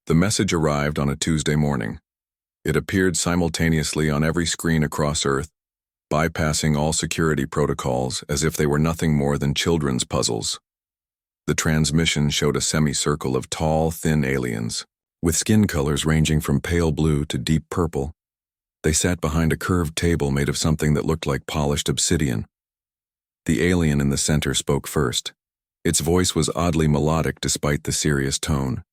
The message arrived on a Tuesday morning. It appeared simultaneously on every screen across Earth, bypassing all security protocols as if they were nothing more than children's puzzles. The transmission showed a semicircle of tall, thin aliens, with skin colors ranging from pale blue to deep purple. They sat behind a curved table made of something that looked like polished obsidian. The alien in the center spoke first. Its voice was oddly melodic despite the serious tone.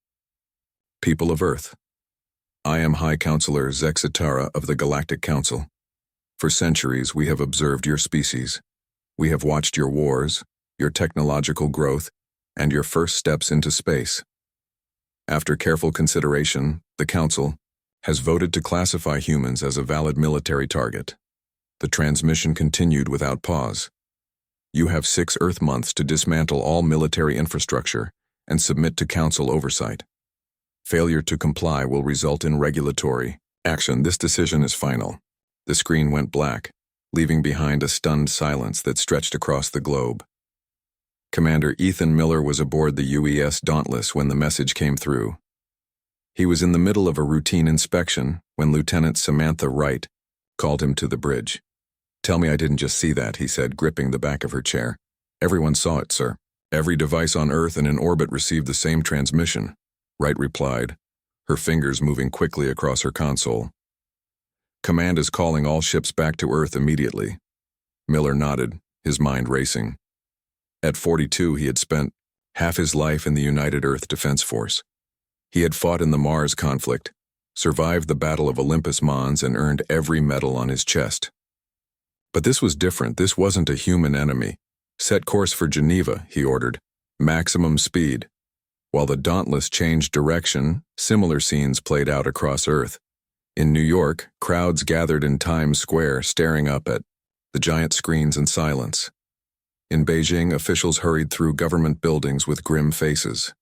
People of Earth, I am High Counselor Zexitara of the Galactic Council. For centuries, we have observed your species. We have watched your wars, your technological growth, and your first steps into space. After careful consideration, the Council has voted to classify humans as a valid military target. The transmission continued without pause. You have 6 Earth months to dismantle all military infrastructure and submit to Council oversight. Failure to comply will result in regulatory action. This decision is final. The screen went black, leaving behind a stunned silence that stretched across the globe. Commander Ethan Miller was aboard the UES Dauntless when the message came through. He was in the middle of a routine inspection when Lieutenant Samantha Wright called him to the bridge. "Tell me I didn't just see that," he said, gripping the back of her chair. "Everyone saw it, sir. Every device on Earth and in orbit received the same transmission," Wright replied, her fingers moving quickly across her console. "Command is calling all ships back to Earth immediately." Miller nodded, his mind racing. At 42, he had spent half his life in the United Earth Defense Force. He had fought in the Mars conflict, survived the Battle of Olympus Mons, and earned every medal on his chest. But this was different. This wasn't a human enemy. "Set course for Geneva," he ordered. "Maximum speed." While the Dauntless changed direction, similar scenes played out across Earth. In New York, crowds gathered in Times Square staring up at the giant screens in silence. In Beijing, officials hurried through government buildings with grim faces.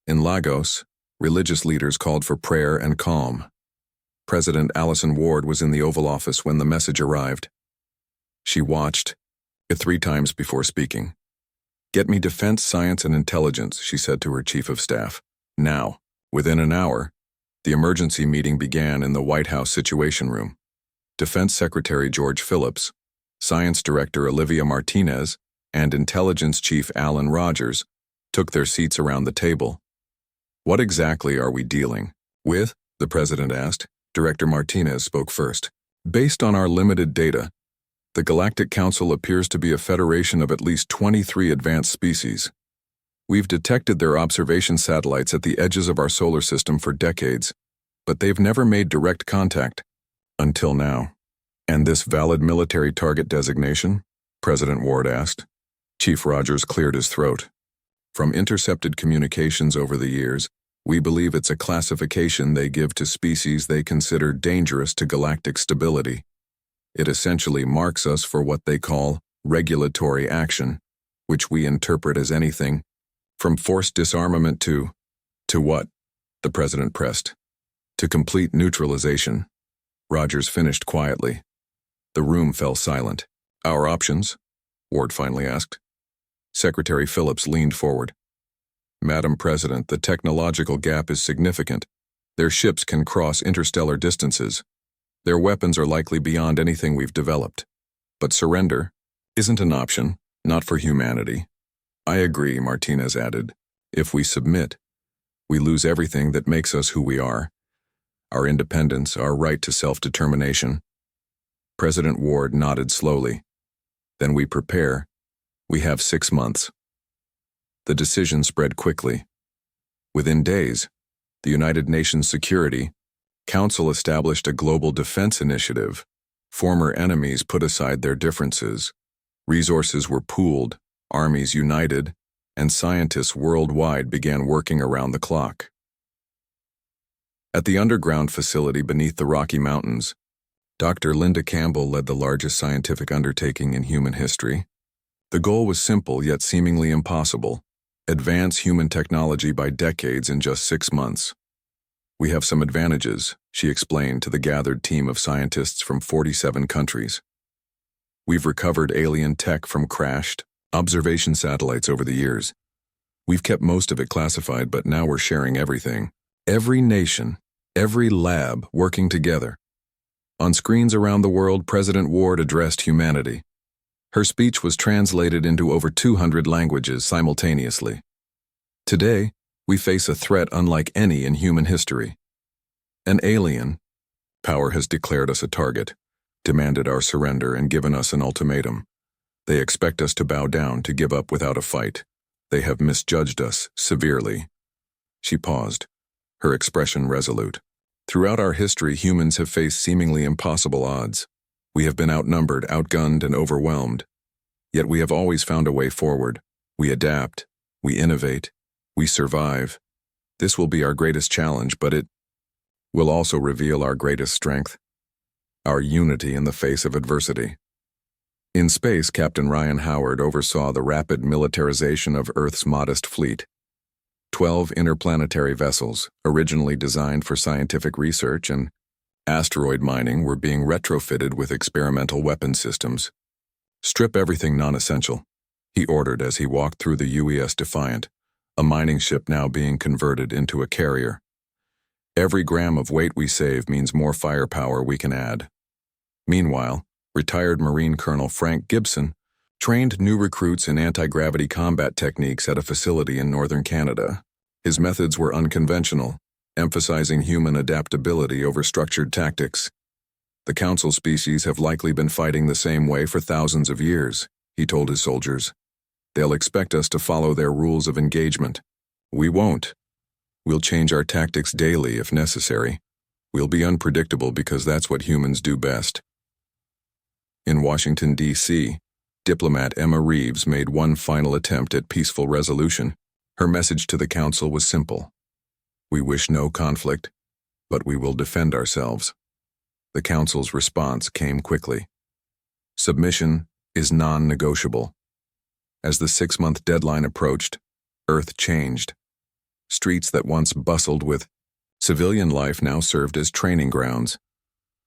In Lagos, religious leaders called for prayer and calm. President Allison Ward was in the Oval Office when the message arrived. She watched it 3 times before speaking. "Get me defense, science, and intelligence," she said to her chief of staff. "Now." Within an hour, the emergency meeting began in the White House Situation Room. Defense Secretary George Phillips, Science Director Olivia Martinez, and Intelligence Chief Alan Rogers took their seats around the table. "What exactly are we dealing with?" the President asked. Director Martinez spoke first. "Based on our limited data, the Galactic Council appears to be a federation of at least 23 advanced species. We've detected their observation satellites at the edges of our solar system for decades, but they've never made direct contact until now." "And this valid military target designation?" President Ward asked. Chief Rogers cleared his throat. "From intercepted communications over the years, we believe it's a classification they give to species they consider dangerous to galactic stability. It essentially marks us for what they call regulatory action, which we interpret as anything from forced disarmament to what?" the President pressed. "To complete neutralization." Rogers finished quietly. The room fell silent. "Our options?" Ward finally asked. Secretary Phillips leaned forward. "Madam President, the technological gap is significant. Their ships can cross interstellar distances. Their weapons are likely beyond anything we've developed. But surrender isn't an option, not for humanity." "I agree," Martinez added. "If we submit, we lose everything that makes us who we are. Our independence, our right to self-determination." President Ward nodded slowly. "Then we prepare. We have 6 months." The decision spread quickly. Within days, the United Nations Security Council established a global defense initiative. Former enemies put aside their differences. Resources were pooled, armies united, and scientists worldwide began working around the clock. At the underground facility beneath the Rocky Mountains, Dr. Linda Campbell led the largest scientific undertaking in human history. The goal was simple yet seemingly impossible: advance human technology by decades in just 6 months. "We have some advantages," she explained to the gathered team of scientists from 47 countries. "We've recovered alien tech from crashed observation satellites over the years. We've kept most of it classified, but now we're sharing everything. Every nation, every lab working together. On screens around the world, President Ward addressed humanity. Her speech was translated into over 200 languages simultaneously. Today, we face a threat unlike any in human history. An alien, power has declared us a target, demanded our surrender and given us an ultimatum. They expect us to bow down, to give up without a fight. They have misjudged us severely. She paused, her expression resolute. Throughout our history, humans have faced seemingly impossible odds. We have been outnumbered, outgunned, and overwhelmed. Yet we have always found a way forward. We adapt, we innovate, we survive. This will be our greatest challenge, but it will also reveal our greatest strength, our unity in the face of adversity. In space, Captain Ryan Howard oversaw the rapid militarization of Earth's modest fleet. 12 interplanetary vessels, originally designed for scientific research and asteroid mining, were being retrofitted with experimental weapon systems. "Strip everything non-essential," he ordered as he walked through the UES Defiant, a mining ship now being converted into a carrier. "Every gram of weight we save means more firepower we can add." Meanwhile, retired Marine Colonel Frank Gibson trained new recruits in anti-gravity combat techniques at a facility in northern Canada. His methods were unconventional, emphasizing human adaptability over structured tactics. "The Council species have likely been fighting the same way for thousands of years," he told his soldiers. "They'll expect us to follow their rules of engagement. We won't. We'll change our tactics daily if necessary. We'll be unpredictable because that's what humans do best." In Washington, D.C., diplomat Emma Reeves made one final attempt at peaceful resolution. Her message to the Council was simple. "We wish no conflict, but we will defend ourselves." The Council's response came quickly. Submission is non-negotiable. As the 6-month deadline approached, Earth changed. Streets that once bustled with civilian life now served as training grounds.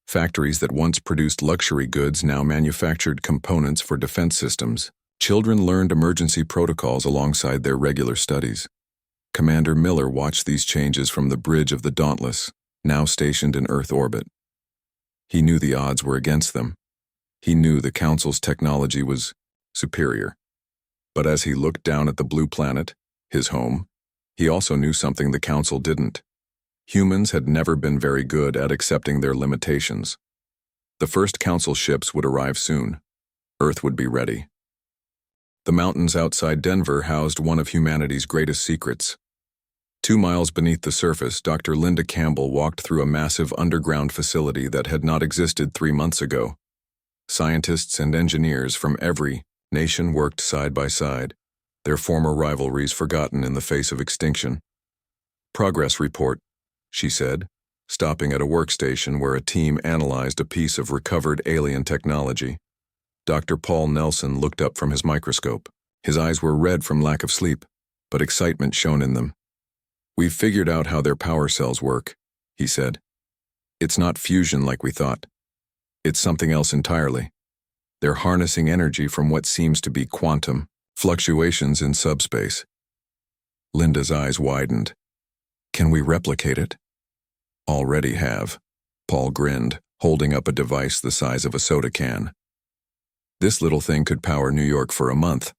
Factories that once produced luxury goods now manufactured components for defense systems. Children learned emergency protocols alongside their regular studies. Commander Miller watched these changes from the bridge of the Dauntless, now stationed in Earth orbit. He knew the odds were against them. He knew the Council's technology was superior. But as he looked down at the blue planet, his home, he also knew something the Council didn't. Humans had never been very good at accepting their limitations. The first Council ships would arrive soon. Earth would be ready. The mountains outside Denver housed one of humanity's greatest secrets. 2 miles beneath the surface, Dr. Linda Campbell walked through a massive underground facility that had not existed 3 months ago. Scientists and engineers from every nation worked side by side, their former rivalries forgotten in the face of extinction. "Progress report," she said, stopping at a workstation where a team analyzed a piece of recovered alien technology. Dr. Paul Nelson looked up from his microscope. His eyes were red from lack of sleep, but excitement shone in them. "We've figured out how their power cells work," he said. "It's not fusion like we thought. It's something else entirely. They're harnessing energy from what seems to be quantum fluctuations in subspace." Linda's eyes widened. "Can we replicate it?" "Already have," Paul grinned, holding up a device the size of a soda can. "This little thing could power New York for a month."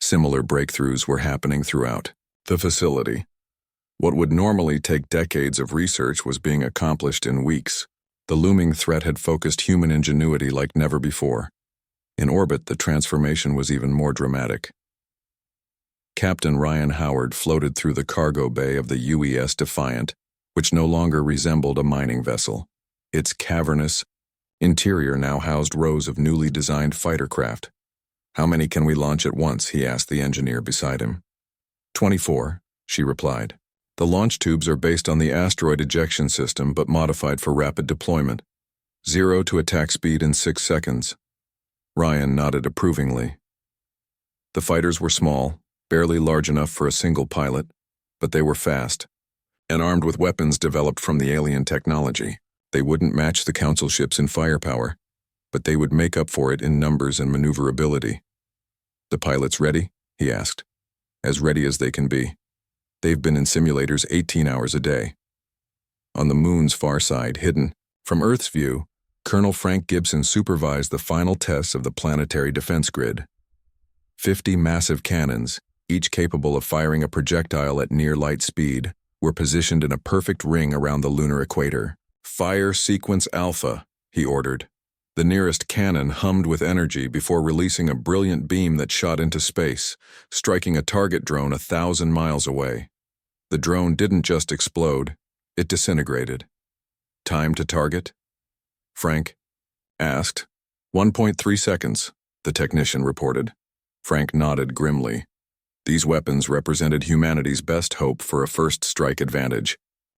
Similar breakthroughs were happening throughout the facility. What would normally take decades of research was being accomplished in weeks. The looming threat had focused human ingenuity like never before. In orbit, the transformation was even more dramatic. Captain Ryan Howard floated through the cargo bay of the UES Defiant, which no longer resembled a mining vessel. Its cavernous interior now housed rows of newly designed fighter craft. "How many can we launch at once?" he asked the engineer beside him. 24, she replied. "The launch tubes are based on the asteroid ejection system but modified for rapid deployment. 0 to attack speed in 6 seconds. Ryan nodded approvingly. The fighters were small, barely large enough for a single pilot, but they were fast, and armed with weapons developed from the alien technology. They wouldn't match the Council ships in firepower, but they would make up for it in numbers and maneuverability. "The pilots ready?" he asked. "As ready as they can be. They've been in simulators 18 hours a day. On the moon's far side, hidden from Earth's view, Colonel Frank Gibson supervised the final tests of the planetary defense grid. 50 massive cannons, each capable of firing a projectile at near light speed, were positioned in a perfect ring around the lunar equator. "Fire Sequence Alpha," he ordered. The nearest cannon hummed with energy before releasing a brilliant beam that shot into space, striking a target drone 1,000 miles away. The drone didn't just explode, it disintegrated. "Time to target?" Frank asked. 1.3 seconds, the technician reported. Frank nodded grimly. These weapons represented humanity's best hope for a first strike advantage.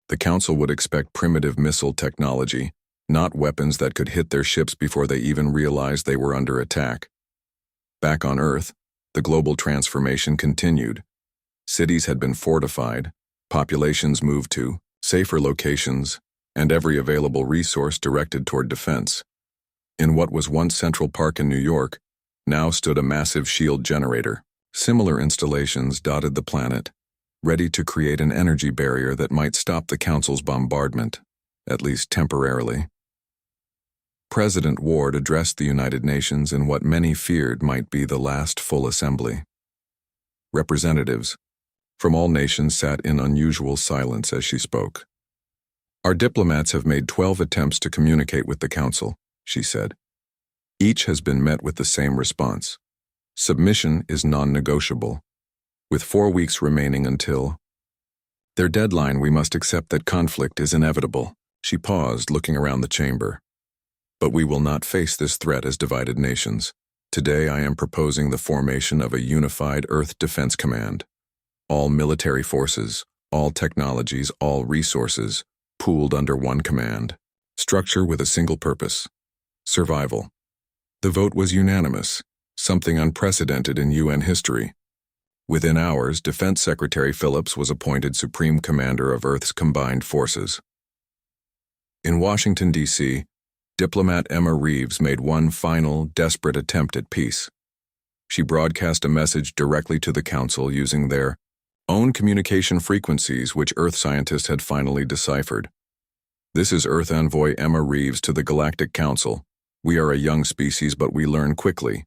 The Council would expect primitive missile technology, not weapons that could hit their ships before they even realized they were under attack. Back on Earth, the global transformation continued. Cities had been fortified, populations moved to safer locations, and every available resource directed toward defense. In what was once Central Park in New York, now stood a massive shield generator. Similar installations dotted the planet, ready to create an energy barrier that might stop the Council's bombardment, at least temporarily. President Ward addressed the United Nations in what many feared might be the last full assembly. Representatives from all nations sat in unusual silence as she spoke. "Our diplomats have made 12 attempts to communicate with the Council," she said. "Each has been met with the same response. Submission is non-negotiable. With 4 weeks remaining until their deadline, we must accept that conflict is inevitable." She paused, looking around the chamber. "But we will not face this threat as divided nations. Today I am proposing the formation of a unified Earth Defense Command. All military forces, all technologies, all resources, pooled under one command. Structure with a single purpose: survival." The vote was unanimous, something unprecedented in UN history. Within hours, Defense Secretary Phillips was appointed Supreme Commander of Earth's combined forces. In Washington, D.C., diplomat Emma Reeves made one final, desperate attempt at peace. She broadcast a message directly to the Council using their own communication frequencies, which Earth scientists had finally deciphered. "This is Earth Envoy Emma Reeves to the Galactic Council. We are a young species, but we learn quickly.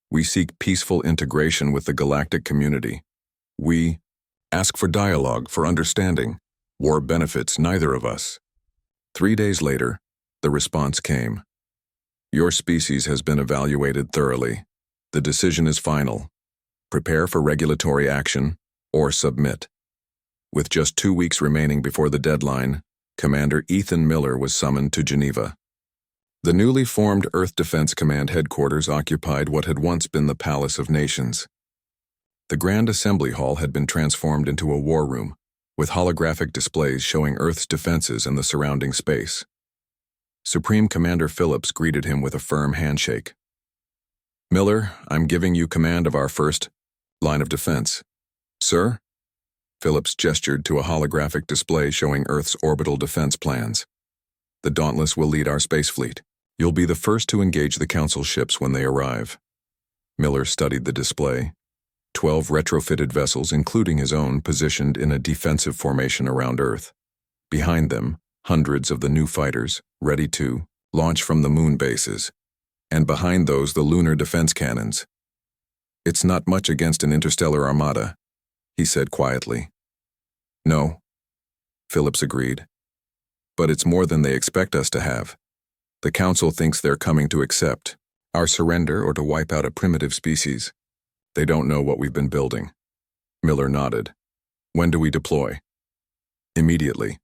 We seek peaceful integration with the galactic community. We ask for dialogue, for understanding. War benefits neither of us." 3 days later, the response came. "Your species has been evaluated thoroughly. The decision is final. Prepare for regulatory action or submit." With just 2 weeks remaining before the deadline, Commander Ethan Miller was summoned to Geneva. The newly formed Earth Defense Command headquarters occupied what had once been the Palace of Nations. The Grand Assembly Hall had been transformed into a war room, with holographic displays showing Earth's defenses and the surrounding space. Supreme Commander Phillips greeted him with a firm handshake. "Miller, I'm giving you command of our first line of defense." "Sir?" Phillips gestured to a holographic display showing Earth's orbital defense plans. "The Dauntless will lead our space fleet. You'll be the first to engage the Council ships when they arrive." Miller studied the display. 12 retrofitted vessels, including his own, positioned in a defensive formation around Earth. Behind them, hundreds of the new fighters, ready to launch from the moon bases. And behind those, the lunar defense cannons. "It's not much against an interstellar armada," he said quietly. "No," Phillips agreed. "But it's more than they expect us to have. The Council thinks they're coming to accept our surrender or to wipe out a primitive species. They don't know what we've been building." Miller nodded. "When do we deploy?" "Immediately.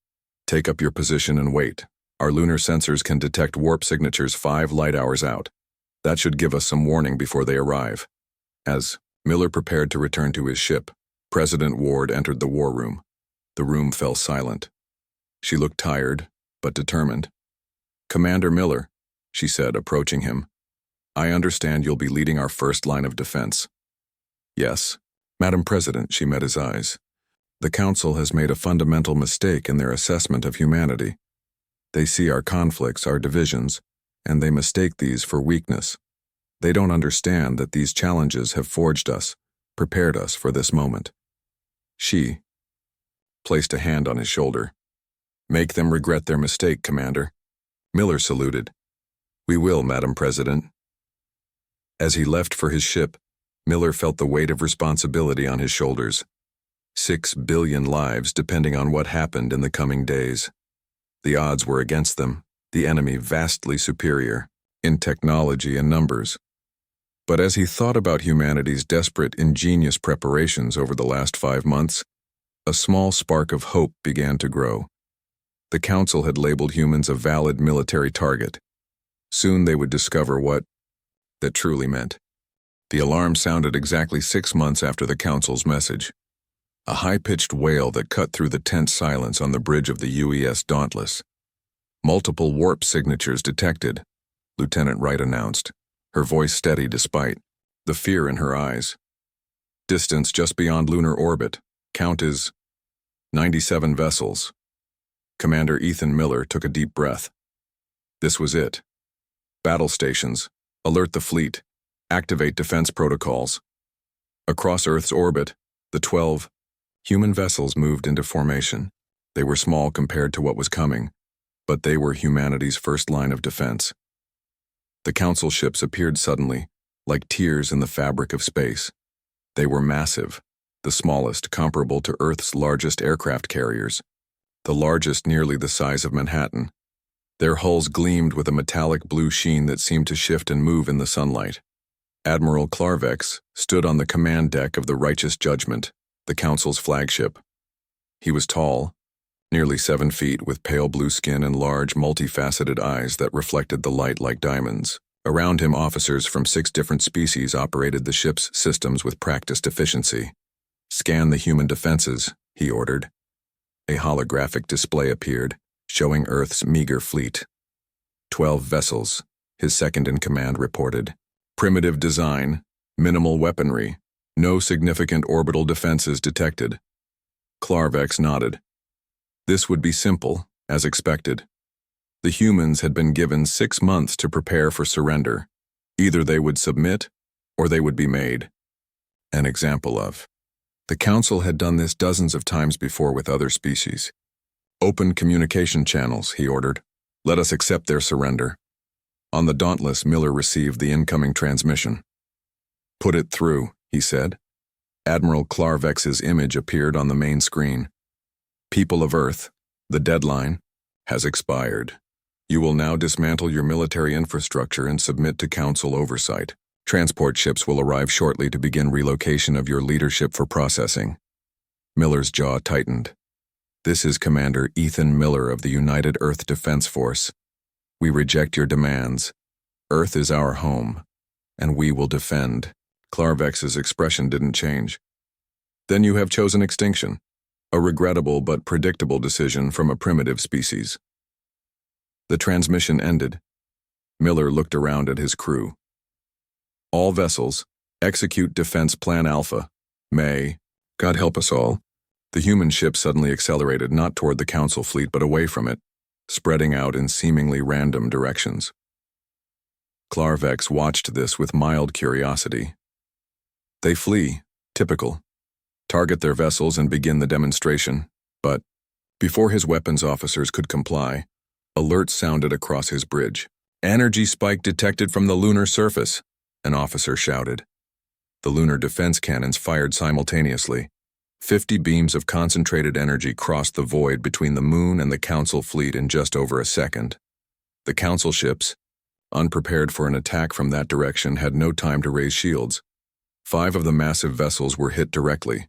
Take up your position and wait. Our lunar sensors can detect warp signatures 5 light hours out. That should give us some warning before they arrive." As Miller prepared to return to his ship, President Ward entered the war room. The room fell silent. She looked tired, but determined. "Commander Miller," she said, approaching him, "I understand you'll be leading our first line of defense." "Yes, Madam President," she met his eyes. "The Council has made a fundamental mistake in their assessment of humanity. They see our conflicts, our divisions, and they mistake these for weakness. They don't understand that these challenges have forged us, prepared us for this moment." She placed a hand on his shoulder. "Make them regret their mistake, Commander." Miller saluted. "We will, Madam President." As he left for his ship, Miller felt the weight of responsibility on his shoulders. 6 billion lives depending on what happened in the coming days. The odds were against them, the enemy vastly superior, in technology and numbers. But as he thought about humanity's desperate, ingenious preparations over the last 5 months, a small spark of hope began to grow. The Council had labeled humans a valid military target. Soon they would discover what that truly meant. The alarm sounded exactly 6 months after the Council's message. A high-pitched wail that cut through the tense silence on the bridge of the UES Dauntless. "Multiple warp signatures detected," Lieutenant Wright announced, her voice steady despite the fear in her eyes. "Distance just beyond lunar orbit. Count is 97 vessels." Commander Ethan Miller took a deep breath. This was it. Battle stations. Alert the fleet. Activate defense protocols. Across Earth's orbit, the 12 human vessels moved into formation. They were small compared to what was coming, but they were humanity's first line of defense. The Council ships appeared suddenly, like tears in the fabric of space. They were massive, the smallest comparable to Earth's largest aircraft carriers, the largest nearly the size of Manhattan. Their hulls gleamed with a metallic blue sheen that seemed to shift and move in the sunlight. Admiral Clarvex stood on the command deck of the Righteous Judgment, the Council's flagship. He was tall, nearly 7 feet, with pale blue skin and large, multifaceted eyes that reflected the light like diamonds. Around him, officers from 6 different species operated the ship's systems with practiced efficiency. "Scan the human defenses," he ordered. A holographic display appeared, showing Earth's meager fleet. 12 vessels, his second-in-command reported. Primitive design, minimal weaponry, no significant orbital defenses detected. Clarvex nodded. This would be simple, as expected. The humans had been given 6 months to prepare for surrender. Either they would submit, or they would be made an example of. The Council had done this dozens of times before with other species. "Open communication channels," he ordered. "Let us accept their surrender." On the Dauntless, Miller received the incoming transmission. "Put it through," he said. Admiral Clarvex's image appeared on the main screen. "People of Earth, the deadline has expired. You will now dismantle your military infrastructure and submit to Council oversight. Transport ships will arrive shortly to begin relocation of your leadership for processing." Miller's jaw tightened. "This is Commander Ethan Miller of the United Earth Defense Force. We reject your demands. Earth is our home, and we will defend." Clarvex's expression didn't change. "Then you have chosen extinction, a regrettable but predictable decision from a primitive species." The transmission ended. Miller looked around at his crew. "All vessels, execute Defense Plan Alpha. May, God help us all." The human ship suddenly accelerated, not toward the Council fleet but away from it, spreading out in seemingly random directions. Clarvex watched this with mild curiosity. They flee, typical. Target their vessels and begin the demonstration, but before his weapons officers could comply, alerts sounded across his bridge. "Energy spike detected from the lunar surface," an officer shouted. The lunar defense cannons fired simultaneously. 50 beams of concentrated energy crossed the void between the moon and the Council fleet in just over a second. The Council ships, unprepared for an attack from that direction, had no time to raise shields. 5 of the massive vessels were hit directly.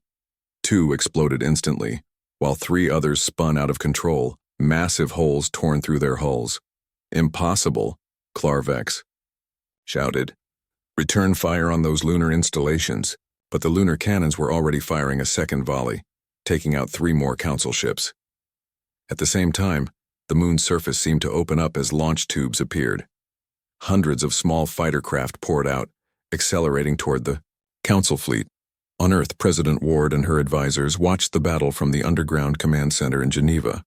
2 exploded instantly, while 3 others spun out of control, massive holes torn through their hulls. "Impossible," Clarvex shouted. "Return fire on those lunar installations." But the lunar cannons were already firing a second volley, taking out 3 more Council ships. At the same time, the moon's surface seemed to open up as launch tubes appeared. Hundreds of small fighter craft poured out, accelerating toward the Council fleet. On Earth, President Ward and her advisors watched the battle from the underground command center in Geneva.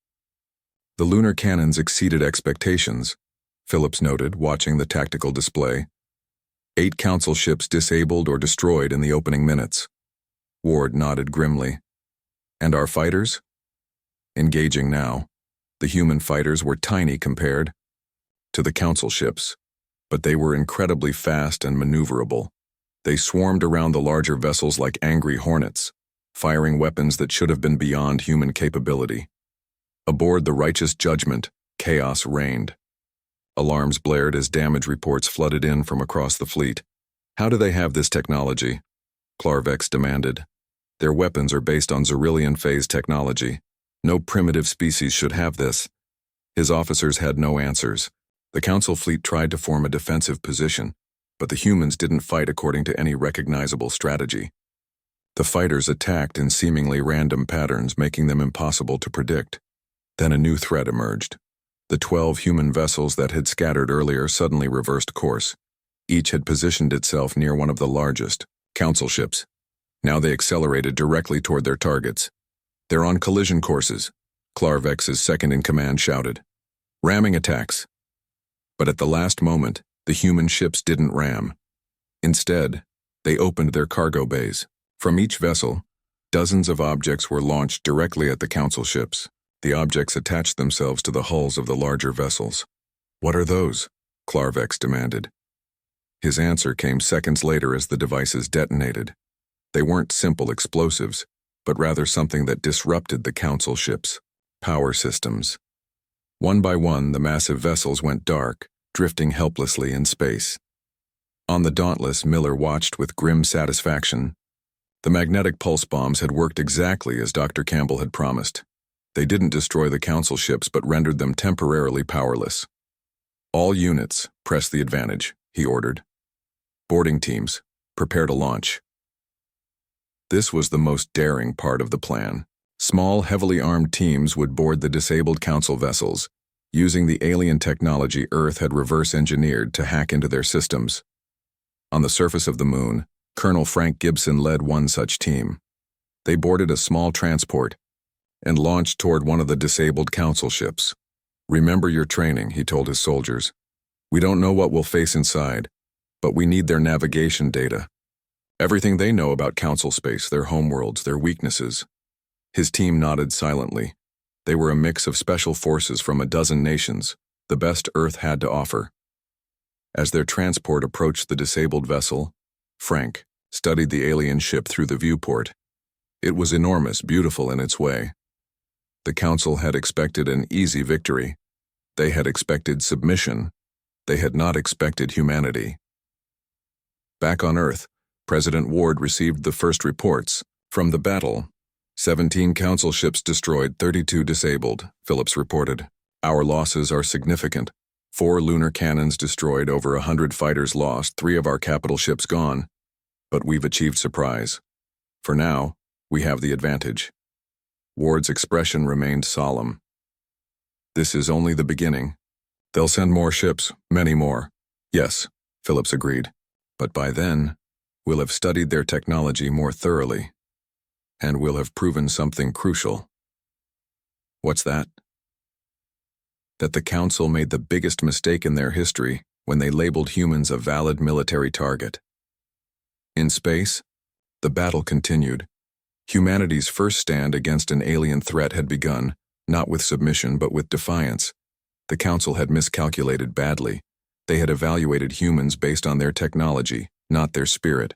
The lunar cannons exceeded expectations, Phillips noted, watching the tactical display. 8 Council ships disabled or destroyed in the opening minutes. Ward nodded grimly. "And our fighters?" Engaging now, the human fighters were tiny compared to the Council ships, but they were incredibly fast and maneuverable. They swarmed around the larger vessels like angry hornets, firing weapons that should have been beyond human capability. Aboard the Righteous Judgment, chaos reigned. Alarms blared as damage reports flooded in from across the fleet. How do they have this technology? Clarvex demanded. Their weapons are based on Xerillian phase technology. No primitive species should have this. His officers had no answers. The Council fleet tried to form a defensive position, but the humans didn't fight according to any recognizable strategy. The fighters attacked in seemingly random patterns, making them impossible to predict. Then a new threat emerged. The 12 human vessels that had scattered earlier suddenly reversed course. Each had positioned itself near one of the largest Council ships. Now they accelerated directly toward their targets. They're on collision courses, Clarvex's second-in-command shouted. Ramming attacks. But at the last moment, the human ships didn't ram. Instead, they opened their cargo bays. From each vessel, dozens of objects were launched directly at the Council ships. The objects attached themselves to the hulls of the larger vessels. What are those? Clarvex demanded. His answer came seconds later as the devices detonated. They weren't simple explosives, but rather something that disrupted the Council ships' power systems. One by one, the massive vessels went dark, drifting helplessly in space. On the Dauntless, Miller watched with grim satisfaction. The magnetic pulse bombs had worked exactly as Dr. Campbell had promised. They didn't destroy the Council ships but rendered them temporarily powerless. All units, press the advantage, he ordered. Boarding teams, prepare to launch. This was the most daring part of the plan. Small, heavily armed teams would board the disabled Council vessels, using the alien technology Earth had reverse-engineered to hack into their systems. On the surface of the moon, Colonel Frank Gibson led one such team. They boarded a small transport and launched toward one of the disabled Council ships. Remember your training, he told his soldiers. We don't know what we'll face inside, but we need their navigation data. Everything they know about Council space, their homeworlds, their weaknesses. His team nodded silently. They were a mix of special forces from a dozen nations, the best Earth had to offer. As their transport approached the disabled vessel, Frank studied the alien ship through the viewport. It was enormous, beautiful in its way. The Council had expected an easy victory. They had expected submission. They had not expected humanity. Back on Earth, President Ward received the first reports. From the battle, 17 Council ships destroyed, 32 disabled, Phillips reported. Our losses are significant. 4 lunar cannons destroyed, over 100 fighters lost, 3 of our capital ships gone. But we've achieved surprise. For now, we have the advantage. Ward's expression remained solemn. This is only the beginning. They'll send more ships, many more. Yes, Phillips agreed. But by then, we'll have studied their technology more thoroughly. And we'll have proven something crucial. What's that? That the Council made the biggest mistake in their history when they labeled humans a valid military target. In space, the battle continued. Humanity's first stand against an alien threat had begun, not with submission but with defiance. The Council had miscalculated badly. They had evaluated humans based on their technology, not their spirit.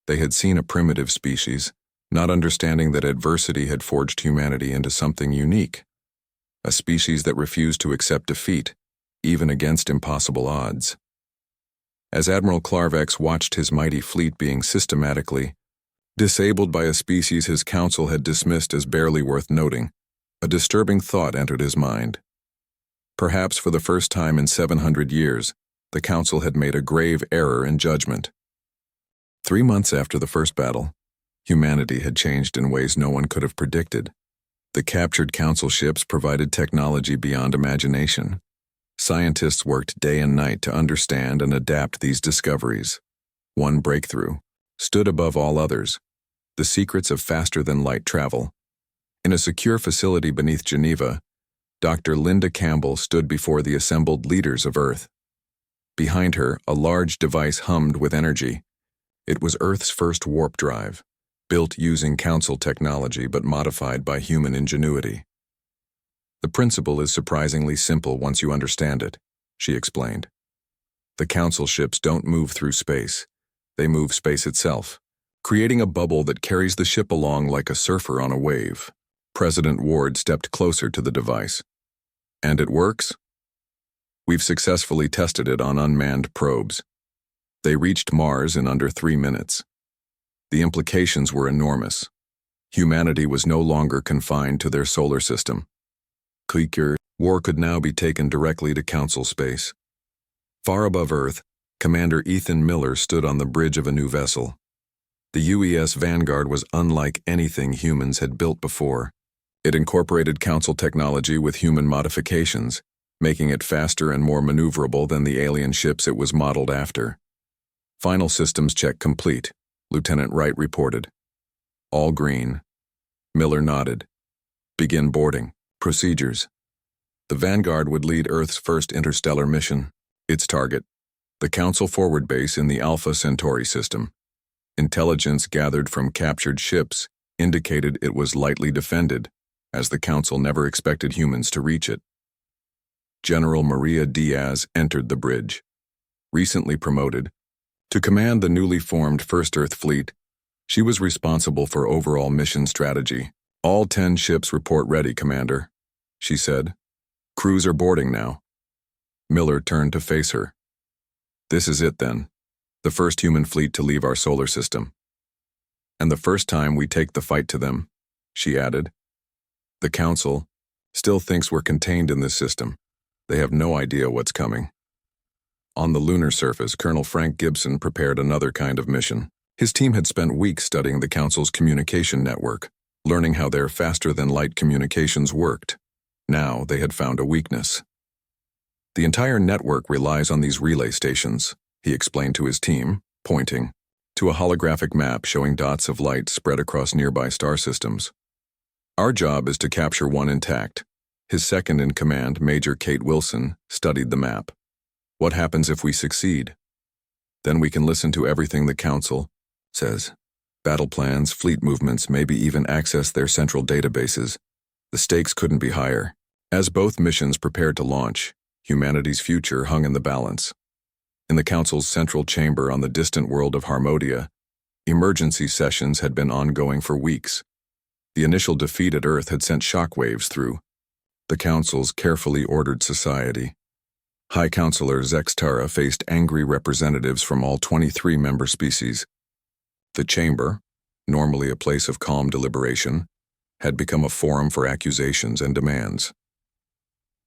They had seen a primitive species, not understanding that adversity had forged humanity into something unique. A species that refused to accept defeat, even against impossible odds. As Admiral Clarvex watched his mighty fleet being systematically disabled by a species his Council had dismissed as barely worth noting, a disturbing thought entered his mind. Perhaps for the first time in 700 years, the Council had made a grave error in judgment. 3 months after the first battle, humanity had changed in ways no one could have predicted. The captured Council ships provided technology beyond imagination. Scientists worked day and night to understand and adapt these discoveries. One breakthrough stood above all others: the secrets of faster-than-light travel. In a secure facility beneath Geneva, Dr. Linda Campbell stood before the assembled leaders of Earth. Behind her, a large device hummed with energy. It was Earth's first warp drive, built using Council technology but modified by human ingenuity. The principle is surprisingly simple once you understand it, she explained. The Council ships don't move through space. They move space itself, creating a bubble that carries the ship along like a surfer on a wave. President Ward stepped closer to the device. And it works? We've successfully tested it on unmanned probes. They reached Mars in under 3 minutes. The implications were enormous. Humanity was no longer confined to their solar system. HFY War could now be taken directly to Council space. Far above Earth, Commander Ethan Miller stood on the bridge of a new vessel. The UES Vanguard was unlike anything humans had built before. It incorporated Council technology with human modifications, making it faster and more maneuverable than the alien ships it was modeled after. Final systems check complete, Lieutenant Wright reported. All green. Miller nodded. Begin boarding. Procedures. The Vanguard would lead Earth's first interstellar mission. Its target, the Council forward base in the Alpha Centauri system. Intelligence gathered from captured ships indicated it was lightly defended, as the Council never expected humans to reach it. General Maria Diaz entered the bridge. Recently promoted to command the newly formed First Earth Fleet, she was responsible for overall mission strategy. All 10 ships report ready, Commander, she said. Crews are boarding now. Miller turned to face her. This is it then, the first human fleet to leave our solar system. And the first time we take the fight to them, she added. The Council still thinks we're contained in this system. They have no idea what's coming. On the lunar surface, Colonel Frank Gibson prepared another kind of mission. His team had spent weeks studying the Council's communication network, learning how their faster-than-light communications worked. Now they had found a weakness. The entire network relies on these relay stations, he explained to his team, pointing to a holographic map showing dots of light spread across nearby star systems. Our job is to capture one intact. His second-in-command, Major Kate Wilson, studied the map. What happens if we succeed? Then we can listen to everything the Council says. Battle plans, fleet movements, maybe even access their central databases. The stakes couldn't be higher. As both missions prepared to launch, humanity's future hung in the balance. In the Council's central chamber on the distant world of Harmodia, emergency sessions had been ongoing for weeks. The initial defeat at Earth had sent shockwaves through the Council's carefully ordered society. High Counselor Zex Tara faced angry representatives from all 23 member species. The chamber, normally a place of calm deliberation, had become a forum for accusations and demands.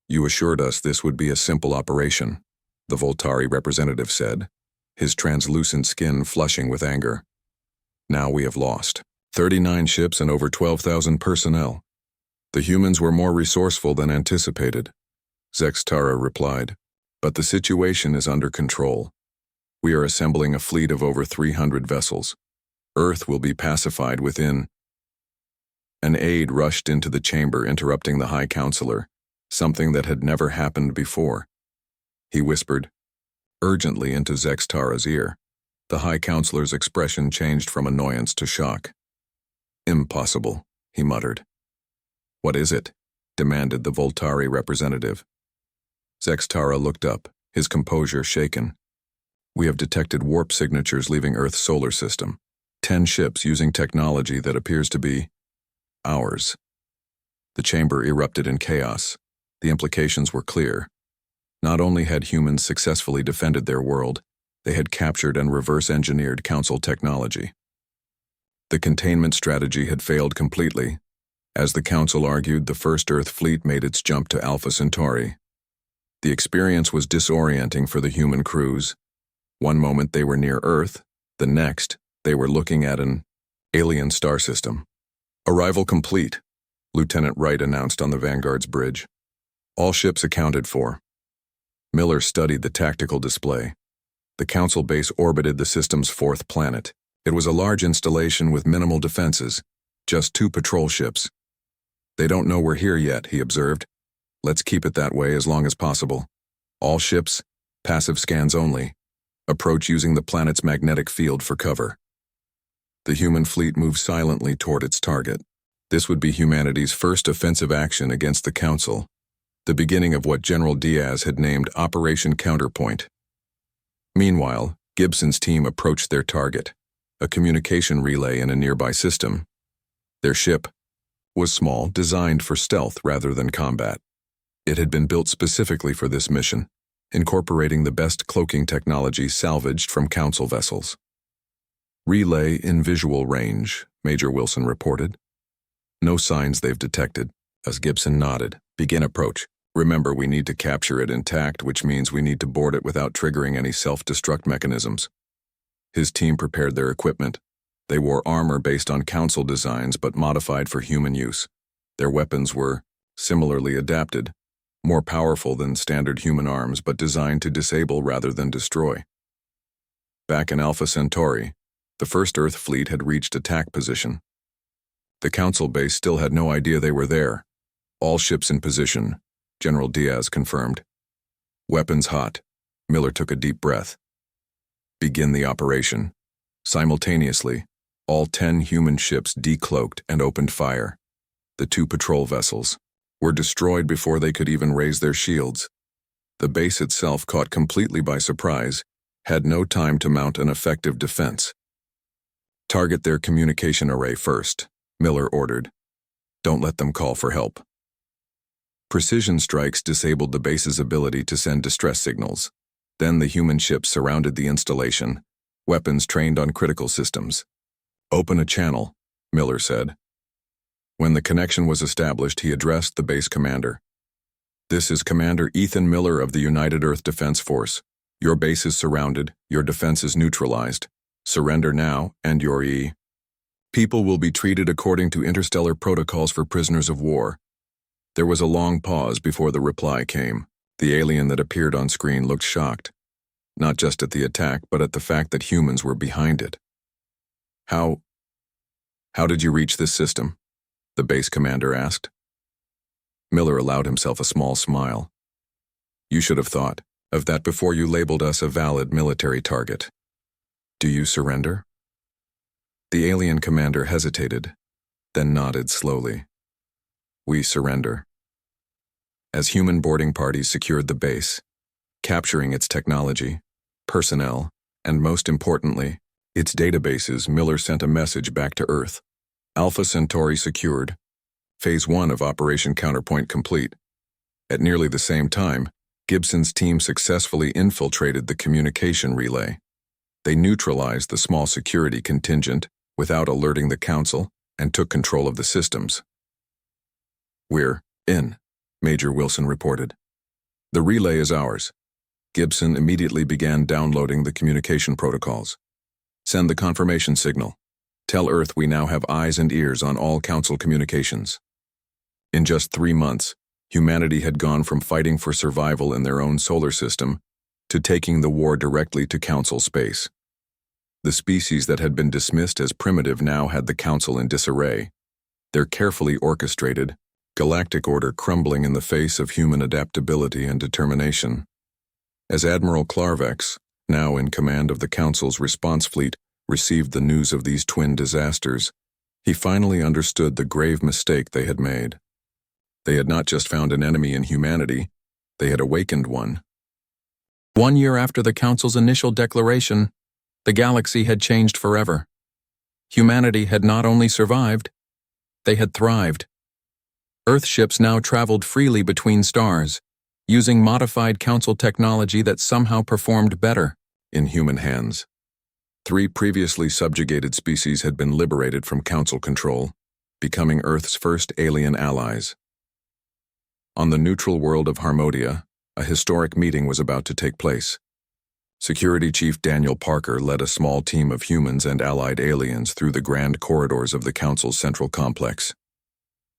You assured us this would be a simple operation, the Voltari representative said, his translucent skin flushing with anger. Now we have lost 39 ships and over 12,000 personnel. The humans were more resourceful than anticipated, Zex Tara replied, but the situation is under control. We are assembling a fleet of over 300 vessels. Earth will be pacified within. An aide rushed into the chamber, interrupting the High Counselor, something that had never happened before. He whispered urgently into Zex Tara's ear. The High Counselor's expression changed from annoyance to shock. Impossible, he muttered. What is it? Demanded the Voltari representative. Zex Tara looked up, his composure shaken. We have detected warp signatures leaving Earth's solar system. 10 ships using technology that appears to be ours. The chamber erupted in chaos. The implications were clear. Not only had humans successfully defended their world, they had captured and reverse-engineered Council technology. The containment strategy had failed completely. As the Council argued, the First Earth Fleet made its jump to Alpha Centauri. The experience was disorienting for the human crews. One moment they were near Earth, the next, they were looking at an alien star system. Arrival complete, Lieutenant Wright announced on the Vanguard's bridge. All ships accounted for. Miller studied the tactical display. The Council base orbited the system's 4th planet. It was a large installation with minimal defenses, just 2 patrol ships. They don't know we're here yet, he observed. Let's keep it that way as long as possible. All ships, passive scans only. Approach using the planet's magnetic field for cover. The human fleet moved silently toward its target. This would be humanity's first offensive action against the Council, the beginning of what General Diaz had named Operation Counterpoint. Meanwhile, Gibson's team approached their target, a communication relay in a nearby system. Their ship was small, designed for stealth rather than combat. It had been built specifically for this mission, incorporating the best cloaking technology salvaged from Council vessels. "Relay in visual range," Major Wilson reported. "No signs they've detected." As Gibson nodded, "Begin approach. Remember, we need to capture it intact, which means we need to board it without triggering any self-destruct mechanisms." His team prepared their equipment. They wore armor based on Council designs but modified for human use. Their weapons were similarly adapted, more powerful than standard human arms but designed to disable rather than destroy. Back in Alpha Centauri, the first Earth fleet had reached attack position. The Council base still had no idea they were there. "All ships in position," General Diaz confirmed. "Weapons hot." Miller took a deep breath. "Begin the operation." Simultaneously, all 10 human ships decloaked and opened fire. The 2 patrol vessels were destroyed before they could even raise their shields. The base itself, caught completely by surprise, had no time to mount an effective defense. "Target their communication array first," Miller ordered. "Don't let them call for help." Precision strikes disabled the base's ability to send distress signals. Then the human ships surrounded the installation, weapons trained on critical systems. "Open a channel," Miller said. When the connection was established, he addressed the base commander. "This is Commander Ethan Miller of the United Earth Defense Force. Your base is surrounded, your defense is neutralized. Surrender now, and your people will be treated according to interstellar protocols for prisoners of war." There was a long pause before the reply came. The alien that appeared on screen looked shocked, not just at the attack, but at the fact that humans were behind it. How did you reach this system?" the base commander asked. Miller allowed himself a small smile. "You should have thought of that before you labeled us a valid military target. Do you surrender?" The alien commander hesitated, then nodded slowly. "We surrender." As human boarding parties secured the base, capturing its technology, personnel, and most importantly, its databases, Miller sent a message back to Earth. "Alpha Centauri secured. Phase 1 of Operation Counterpoint complete." At nearly the same time, Gibson's team successfully infiltrated the communication relay. They neutralized the small security contingent without alerting the Council and took control of the systems. "We're in," Major Wilson reported. "The relay is ours." Gibson immediately began downloading the communication protocols. "Send the confirmation signal. Tell Earth we now have eyes and ears on all Council communications." In just 3 months, humanity had gone from fighting for survival in their own solar system to taking the war directly to Council space. The species that had been dismissed as primitive now had the Council in disarray, their carefully orchestrated galactic order crumbling in the face of human adaptability and determination. As Admiral Clarvex, now in command of the Council's response fleet, received the news of these twin disasters, he finally understood the grave mistake they had made. They had not just found an enemy in humanity, they had awakened one. 1 year after the Council's initial declaration, the galaxy had changed forever. Humanity had not only survived, they had thrived. Earth ships now traveled freely between stars, using modified Council technology that somehow performed better in human hands. 3 previously subjugated species had been liberated from Council control, becoming Earth's first alien allies. On the neutral world of Harmodia, a historic meeting was about to take place. Security Chief Daniel Parker led a small team of humans and allied aliens through the grand corridors of the Council's central complex.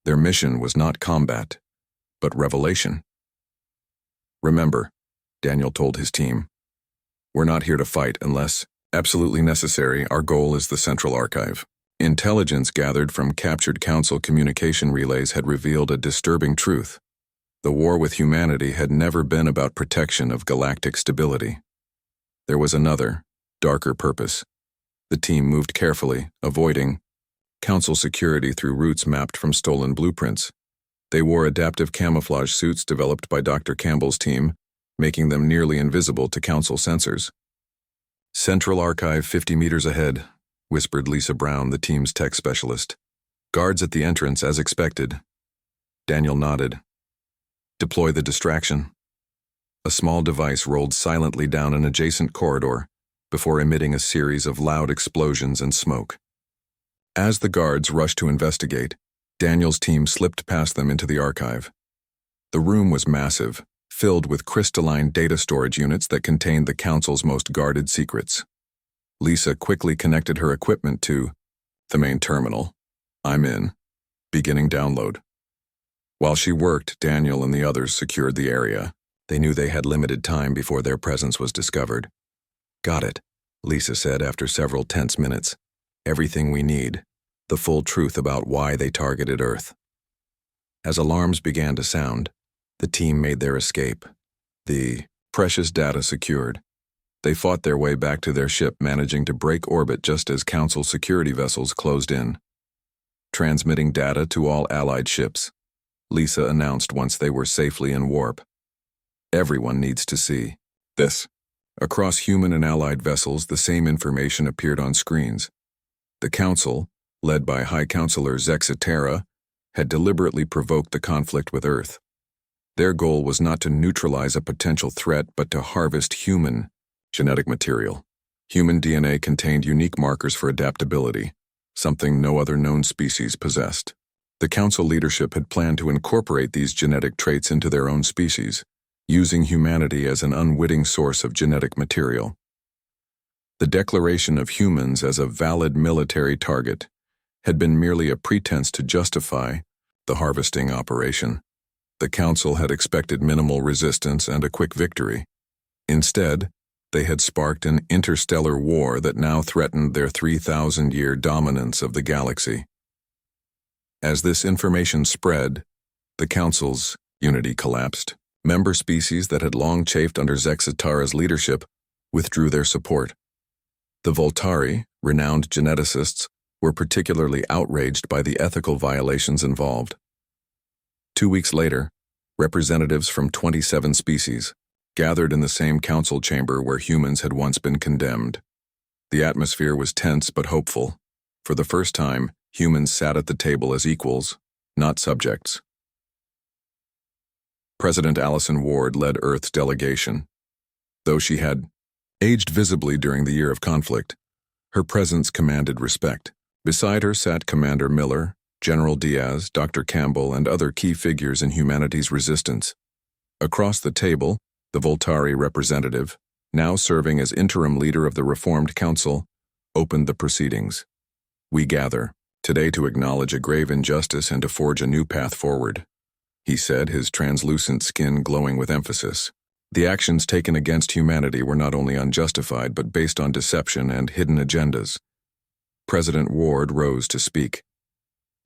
Their mission was not combat, but revelation. "Remember," Daniel told his team, "we're not here to fight unless absolutely necessary. Our goal is the Central Archive." Intelligence gathered from captured Council communication relays had revealed a disturbing truth. The war with humanity had never been about protection of galactic stability. There was another, darker purpose. The team moved carefully, avoiding Council security through routes mapped from stolen blueprints. They wore adaptive camouflage suits developed by Dr. Campbell's team, making them nearly invisible to Council sensors. Central Archive 50 meters ahead, whispered Lisa Brown, the team's tech specialist. Guards at the entrance as expected. Daniel nodded. Deploy the distraction. A small device rolled silently down an adjacent corridor before emitting a series of loud explosions and smoke. As the guards rushed to investigate, Daniel's team slipped past them into the archive. The room was massive, filled with crystalline data storage units that contained the Council's most guarded secrets. Lisa quickly connected her equipment to the main terminal. I'm in. Beginning download. While she worked, Daniel and the others secured the area. They knew they had limited time before their presence was discovered. Got it, Lisa said after several tense minutes. Everything we need. The full truth about why they targeted Earth. As alarms began to sound, the team made their escape. The precious data secured. They fought their way back to their ship, managing to break orbit just as Council security vessels closed in. Transmitting data to all Allied ships, Lisa announced once they were safely in warp. Everyone needs to see this. Across human and Allied vessels, the same information appeared on screens. The Council, led by High Counselor Zexitera, had deliberately provoked the conflict with Earth. Their goal was not to neutralize a potential threat, but to harvest human genetic material. Human DNA contained unique markers for adaptability, something no other known species possessed. The Council leadership had planned to incorporate these genetic traits into their own species, using humanity as an unwitting source of genetic material. The declaration of humans as a valid military target had been merely a pretense to justify the harvesting operation. The Council had expected minimal resistance and a quick victory. Instead, they had sparked an interstellar war that now threatened their 3,000-year dominance of the galaxy. As this information spread, the Council's unity collapsed. Member species that had long chafed under Zexitara's leadership withdrew their support. The Voltari, renowned geneticists, were particularly outraged by the ethical violations involved. 2 weeks later, representatives from 27 species gathered in the same council chamber where humans had once been condemned. The atmosphere was tense but hopeful. For the first time, humans sat at the table as equals, not subjects. President Allison Ward led Earth's delegation. Though she had aged visibly during the year of conflict, her presence commanded respect. Beside her sat Commander Miller, General Diaz, Dr. Campbell, and other key figures in humanity's resistance. Across the table, the Voltari representative, now serving as interim leader of the Reformed Council, opened the proceedings. We gather today to acknowledge a grave injustice and to forge a new path forward, he said, his translucent skin glowing with emphasis. The actions taken against humanity were not only unjustified but based on deception and hidden agendas. President Ward rose to speak.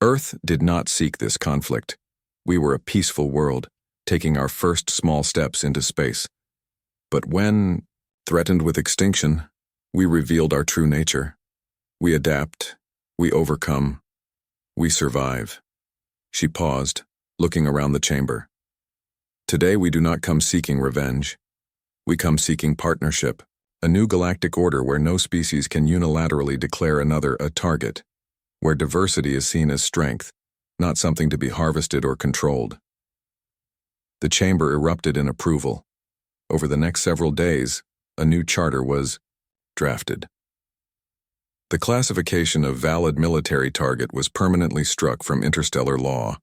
Earth did not seek this conflict. We were a peaceful world, taking our first small steps into space. But when threatened with extinction, we revealed our true nature. We adapt, we overcome, we survive. She paused, looking around the chamber. Today we do not come seeking revenge. We come seeking partnership, a new galactic order where no species can unilaterally declare another a target, where diversity is seen as strength, not something to be harvested or controlled. The chamber erupted in approval. Over the next several days, a new charter was drafted. The classification of valid military target was permanently struck from interstellar law.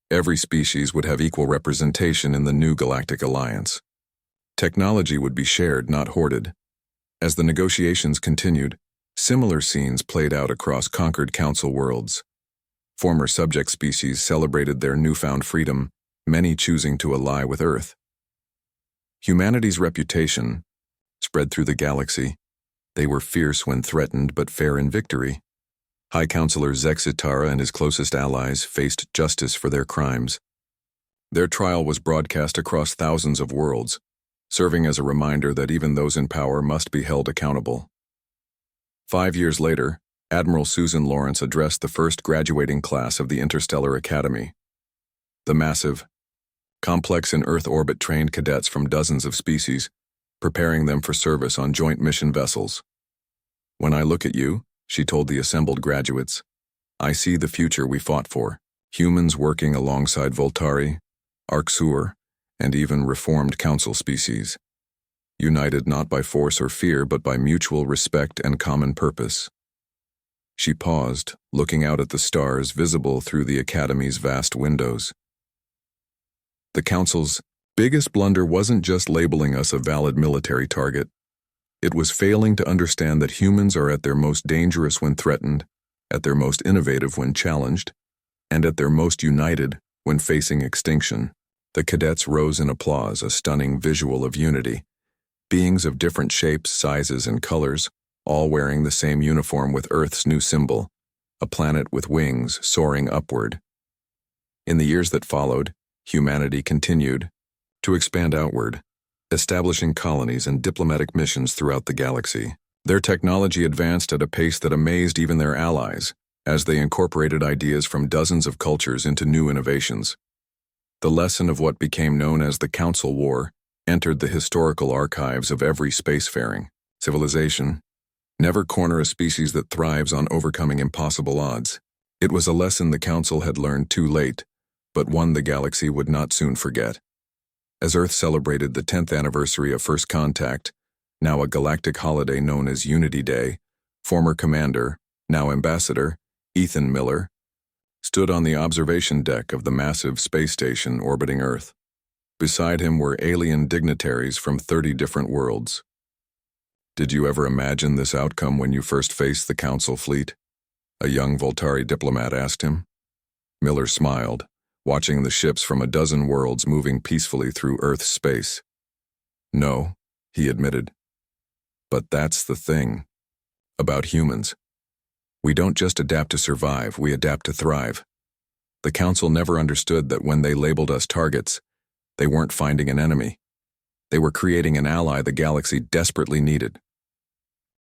Every species would have equal representation in the new galactic alliance. Technology would be shared, not hoarded. As the negotiations continued, similar scenes played out across conquered council worlds. Former subject species celebrated their newfound freedom, many choosing to ally with Earth. Humanity's reputation spread through the galaxy. They were fierce when threatened but fair in victory. High Counselor Zexitara and his closest allies faced justice for their crimes. Their trial was broadcast across thousands of worlds, serving as a reminder that even those in power must be held accountable. 5 years later, Admiral Susan Lawrence addressed the first graduating class of the Interstellar Academy. The massive, complex in Earth orbit trained cadets from dozens of species, preparing them for service on joint mission vessels. "When I look at you," she told the assembled graduates, "I see the future we fought for, humans working alongside Voltari, Arxur, and even reformed council species, united not by force or fear but by mutual respect and common purpose." She paused, looking out at the stars visible through the Academy's vast windows. The Council's biggest blunder wasn't just labeling us a valid military target. It was failing to understand that humans are at their most dangerous when threatened, at their most innovative when challenged, and at their most united when facing extinction. The cadets rose in applause, a stunning visual of unity. Beings of different shapes, sizes, and colors, all wearing the same uniform with Earth's new symbol, a planet with wings soaring upward. In the years that followed, humanity continued to expand outward, establishing colonies and diplomatic missions throughout the galaxy. Their technology advanced at a pace that amazed even their allies, as they incorporated ideas from dozens of cultures into new innovations. The lesson of what became known as the Council War entered the historical archives of every spacefaring civilization. Never corner a species that thrives on overcoming impossible odds. It was a lesson the Council had learned too late, but one the galaxy would not soon forget. As Earth celebrated the 10th anniversary of First Contact, now a galactic holiday known as Unity Day, former commander, now ambassador, Ethan Miller, stood on the observation deck of the massive space station orbiting Earth. Beside him were alien dignitaries from 30 different worlds. "Did you ever imagine this outcome when you first faced the Council fleet?" a young Voltari diplomat asked him. Miller smiled, watching the ships from a dozen worlds moving peacefully through Earth's space. "No," he admitted. "But that's the thing about humans. We don't just adapt to survive, we adapt to thrive." The Council never understood that when they labeled us targets, they weren't finding an enemy. They were creating an ally the galaxy desperately needed.